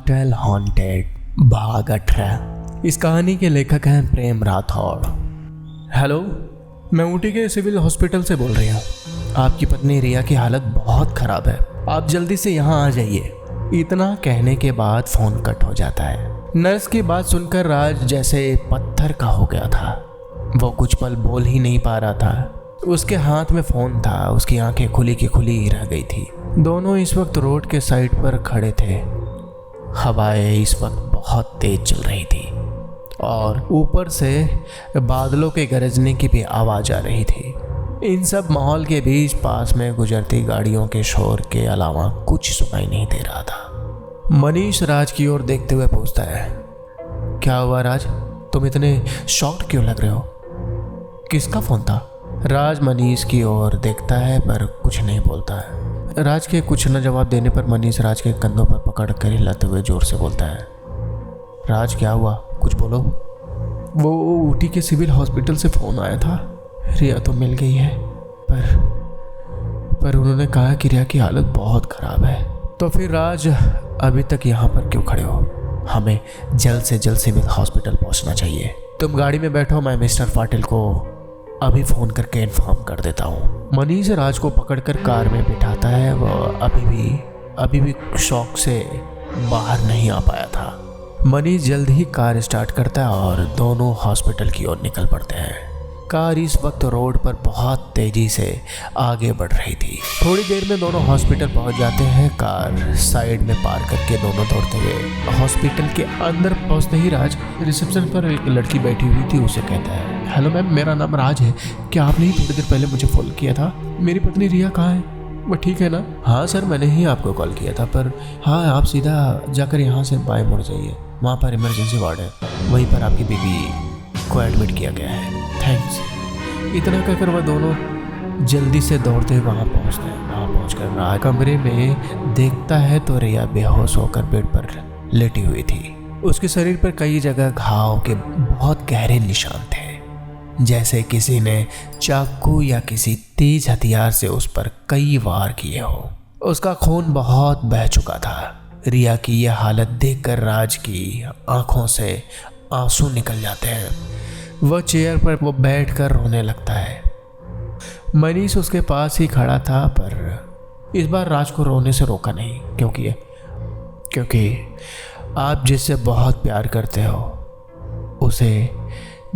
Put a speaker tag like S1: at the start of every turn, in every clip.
S1: Hotel haunted भाग 18। इस कहानी के लेखक हैं प्रेम राठौड़। हेलो, मैं ऊटी के सिविल हॉस्पिटल से बोल रही हूँ। आपकी पत्नी रिया की हालत बहुत ख़राब है, आप जल्दी से यहाँ आ जाइए। इतना कहने के बाद फ़ोन कट हो जाता है। नर्स की बात सुनकर राज जैसे पत्थर का हो गया था। वो कुछ पल बोल ही नहीं पा रहा था। उसके हाथ में फ़ोन था, उसकी आंखें खुली की खुली ही रह गई थी। दोनों इस वक्त रोड के साइड पर खड़े थे। हवाएं इस वक्त बहुत तेज चल रही थी और ऊपर से बादलों के गरजने की भी आवाज़ आ रही थी। इन सब माहौल के बीच पास में गुजरती गाड़ियों के शोर के अलावा कुछ सुनाई नहीं दे रहा था। मनीष राज की ओर देखते हुए पूछता है, क्या हुआ राज, तुम इतने शॉक्ड क्यों लग रहे हो? किसका फ़ोन था? राज मनीष की ओर देखता है पर कुछ नहीं बोलता है। राज के कुछ न जवाब देने पर मनीष राज के कंधों पर पकड़ कर हिलाते हुए जोर से बोलता है, राज क्या हुआ, कुछ बोलो। वो ऊटी के सिविल हॉस्पिटल से फ़ोन आया था। रिया तो मिल गई है पर उन्होंने कहा कि रिया की हालत बहुत ख़राब है। तो फिर राज अभी तक यहाँ पर क्यों खड़े हो? हमें जल्द से जल्द सिविल हॉस्पिटल पहुँचना चाहिए। तुम गाड़ी में बैठो, मैं मिस्टर पाटिल को अभी फ़ोन करके इन्फॉर्म कर देता हूँ। मनीष राज को पकड़कर कार में बिठाता है। वह अभी भी शॉक से बाहर नहीं आ पाया था। मनीष जल्द ही कार स्टार्ट करता है और दोनों हॉस्पिटल की ओर निकल पड़ते हैं। कार इस वक्त रोड पर बहुत तेज़ी से आगे बढ़ रही थी। थोड़ी देर में दोनों हॉस्पिटल पहुंच जाते हैं। कार साइड में पार्क करके दोनों दौड़ते हुए हॉस्पिटल के अंदर पहुंचते ही राज रिसेप्शन पर एक लड़की बैठी हुई थी, उसे कहता है, हेलो मैम, मेरा नाम राज है। क्या आपने ही थोड़ी देर पहले मुझे फ़ोन किया था? मेरी पत्नी रिया कहाँ है, वो ठीक है ना? हाँ सर, मैंने ही आपको कॉल किया था, पर हाँ आप सीधा जाकर यहाँ से बाएं मुड़ जाइए, वहाँ पर इमरजेंसी वार्ड है, वहीं पर आपकी बीवी को एडमिट किया गया है। थैंक्स। इतना कहकर वह दोनों जल्दी से दौड़ते हुए वहाँ पहुँचते हैं। वहाँ पहुँचकर राज कमरे में देखता है तो रिया बेहोश होकर बेड पर लेटी हुई थी। उसके शरीर पर कई जगह घाव के बहुत गहरे निशान थे, जैसे किसी ने चाकू या किसी तेज हथियार से उस पर कई वार किए हो। उसका खून बहुत बह चुका था। रिया की यह हालत देखकर राज की आंखों से आंसू निकल जाते हैं। वह चेयर पर वो बैठकर रोने लगता है। मनीष उसके पास ही खड़ा था, पर इस बार राज को रोने से रोका नहीं, क्योंकि आप जिससे बहुत प्यार करते हो उसे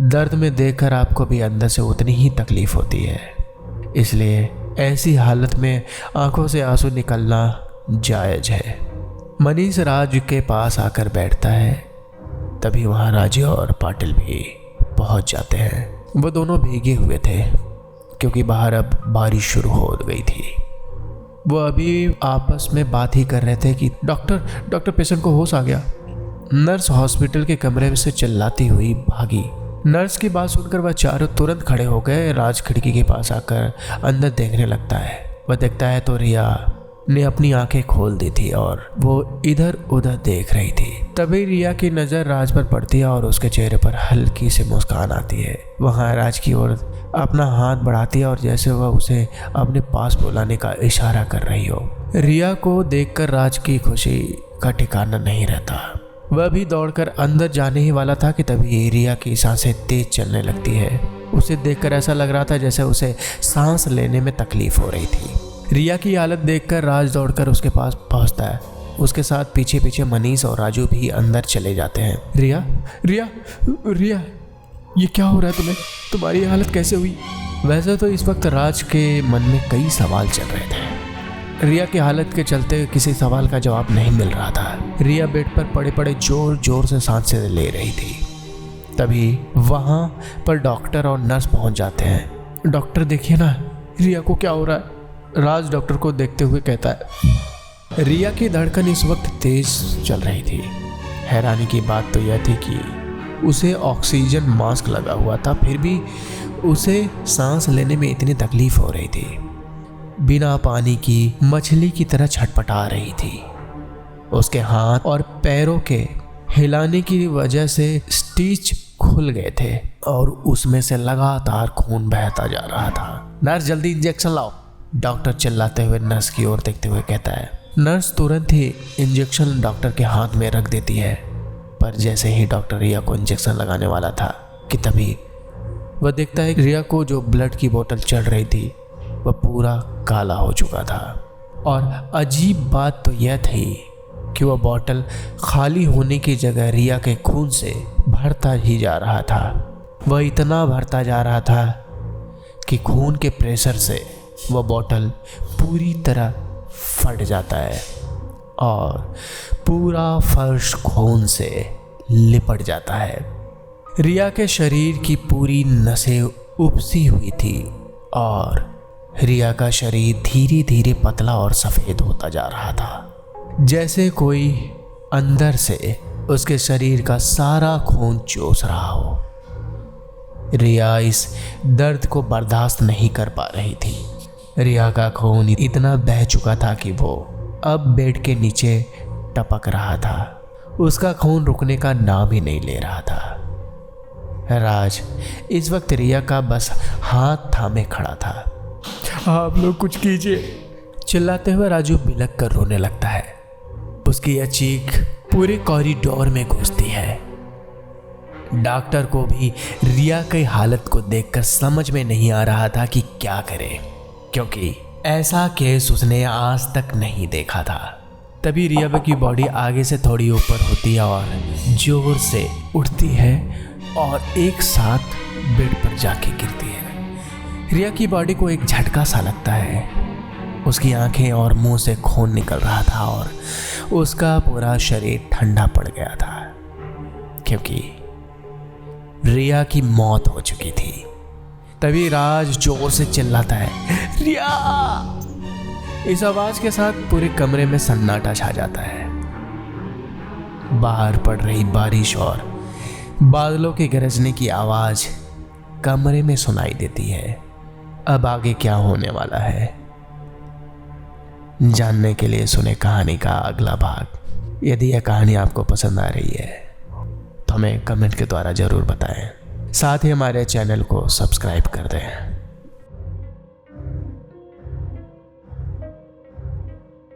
S1: दर्द में देखकर आपको भी अंदर से उतनी ही तकलीफ होती है। इसलिए ऐसी हालत में आंखों से आंसू निकलना जायज़ है। मनीष राज के पास आकर बैठता है। तभी वहाँ राजू और पाटिल भी पहुँच जाते हैं। वो दोनों भीगे हुए थे क्योंकि बाहर अब बारिश शुरू हो गई थी। वो अभी आपस में बात ही कर रहे थे कि डॉक्टर पेशेंट को होश आ गया। नर्स हॉस्पिटल के कमरे से चिल्लाती हुई भागी। नर्स की बात सुनकर वह चारों तुरंत खड़े हो गए। राज खिड़की के पास आकर अंदर देखने लगता है। वह देखता है तो रिया ने अपनी आंखें खोल दी थी और वो इधर उधर देख रही थी। तभी रिया की नज़र राज पर पड़ती है और उसके चेहरे पर हल्की सी मुस्कान आती है। वहाँ राज की ओर अपना हाथ बढ़ाती है और जैसे वह उसे अपने पास बुलाने का इशारा कर रही हो। रिया को देखकर राज की खुशी का ठिकाना नहीं रहता। वह भी दौड़कर अंदर जाने ही वाला था कि तभी रिया की सांसें तेज चलने लगती है। उसे देखकर ऐसा लग रहा था जैसे उसे सांस लेने में तकलीफ हो रही थी। रिया की हालत देखकर राज दौड़कर उसके पास पहुंचता है। उसके साथ पीछे पीछे मनीष और राजू भी अंदर चले जाते हैं। रिया, ये क्या हो रहा है तुम्हें? तुम्हारी हालत कैसे हुई? वैसे तो इस वक्त राज के मन में कई सवाल चल रहे थे। रिया की हालत के चलते किसी सवाल का जवाब नहीं मिल रहा था। रिया बेड पर पड़े पड़े जोर जोर से सांसें ले रही थी। तभी वहाँ पर डॉक्टर और नर्स पहुँच जाते हैं। डॉक्टर देखिए ना, रिया को क्या हो रहा है? राज डॉक्टर को देखते हुए कहता है। रिया की धड़कन इस वक्त तेज चल रही थी। हैरानी की बात तो यह थी कि उसे ऑक्सीजन मास्क लगा हुआ था, फिर भी उसे सांस लेने में इतनी तकलीफ हो रही थी। बिना पानी की मछली की तरह छटपटा रही थी। उसके हाथ और पैरों के हिलाने की वजह से स्टिच खुल गए थे और उसमें से लगातार खून बहता जा रहा था। नर्स, जल्दी इंजेक्शन लाओ, डॉक्टर चिल्लाते हुए नर्स की ओर देखते हुए कहता है। नर्स तुरंत ही इंजेक्शन डॉक्टर के हाथ में रख देती है, पर जैसे ही डॉक्टर रिया को इंजेक्शन लगाने वाला था कि तभी वह देखता है कि रिया को जो ब्लड की बोतल चढ़ रही थी वह पूरा काला हो चुका था। और अजीब बात तो यह थी कि वह बोतल खाली होने की जगह रिया के खून से भरता ही जा रहा था। वह इतना भरता जा रहा था कि खून के प्रेशर से वह बोतल पूरी तरह फट जाता है और पूरा फर्श खून से लिपट जाता है। रिया के शरीर की पूरी नसें उपसी हुई थी और रिया का शरीर धीरे धीरे पतला और सफ़ेद होता जा रहा था, जैसे कोई अंदर से उसके शरीर का सारा खून चूस रहा हो। रिया इस दर्द को बर्दाश्त नहीं कर पा रही थी। रिया का खून इतना बह चुका था कि वो अब बेड के नीचे टपक रहा था। उसका खून रुकने का नाम ही नहीं ले रहा था। राज इस वक्त रिया का बस हाथ थामे खड़ा था। आप लोग कुछ कीजिए, चिल्लाते हुए राजू बिलक कर रोने लगता है। उसकी यह चीख पूरे कॉरिडोर में गूंजती है। डॉक्टर को भी रिया की हालत को देखकर समझ में नहीं आ रहा था कि क्या करे, क्योंकि ऐसा केस उसने आज तक नहीं देखा था। तभी रिया की बॉडी आगे से थोड़ी ऊपर होती है और जोर से उठती है और एक साथ बेड पर जाके गिरती है। रिया की बॉडी को एक झटका सा लगता है। उसकी आंखें और मुंह से खून निकल रहा था और उसका पूरा शरीर ठंडा पड़ गया था, क्योंकि रिया की मौत हो चुकी थी। तभी राज जोर से चिल्लाता है, रिया! इस आवाज के साथ पूरे कमरे में सन्नाटा छा जाता है। बाहर पड़ रही बारिश और बादलों के गरजने की आवाज कमरे में सुनाई देती है। अब आगे क्या होने वाला है, जानने के लिए सुने कहानी का अगला भाग। यदि यह कहानी आपको पसंद आ रही है तो हमें कमेंट के द्वारा ज़रूर बताएं। साथ ही हमारे चैनल को सब्सक्राइब कर दें।